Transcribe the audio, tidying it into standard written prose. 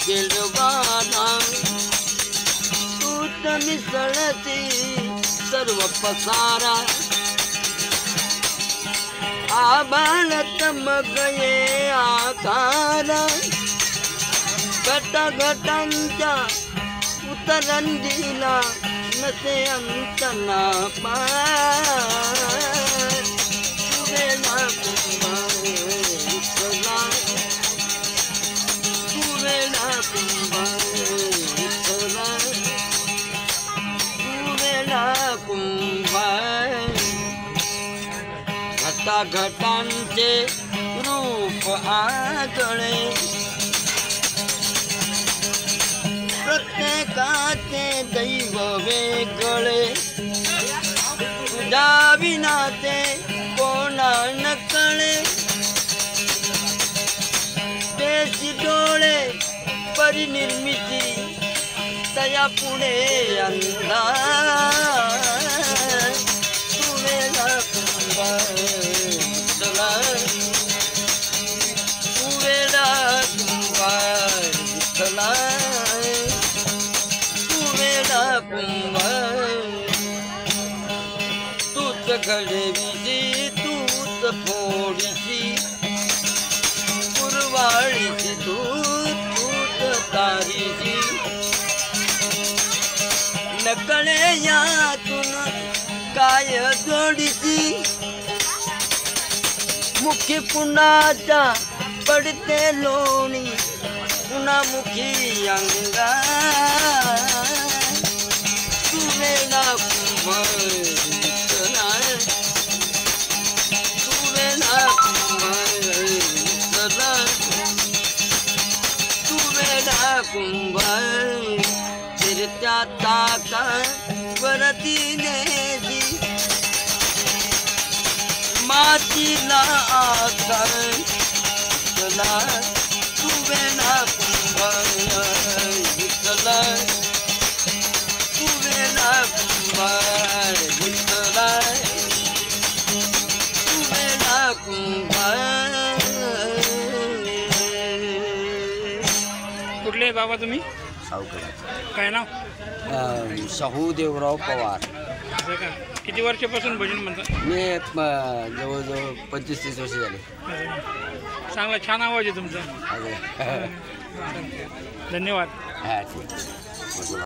गेलवाना तूच मिसळती सर्व पसारा आभाळात मग ये आकार घटाघटांच्या उतरंडीला नसे अंत ना पार तुवेला कुंभार विठ्ठला तुवेला कुंभार विठ्ठला तुवेला कुंभार घटाघटांचे रूप आगळे प्रत्येकाचे दैव वेगळे तुझ्या विना ते कोणा न कळे तेची डोळे परिनिर्मिती तया पुढे अंधार तुवेला कुंभार विठ्ठला तुवेला कुंभार विठ्ठला तुवेला कुंभार तूच घडविसी तूच फोडीसी पुरवाळीसी तूच तारीसी नकळे यातून काय जोडीसी मुखी पुन्हाच्या पडते लोणी पुन्हा मुखी अंगा तुवेला कुंभार विठ्ठला तुवेला कुंभार विठ्ठला तुवेला कुंभार फिरत्या ताका वरती नेली मातीला आकार विठ्ठला तुवेला कुंभार विठ्ठला तुवेला कुंभार विठ्ठला तुवेला कुंभार. कुठले बाबा तुम्ही? सावकर. काय नाव? शाहू देवराव पवार. असं का? किती वर्षापासून भजन म्हणतात? मी जवळजवळ 25-30 वर्ष झाले. चांगला छान आवाज आहे तुमचा. धन्यवाद. हा ठीक.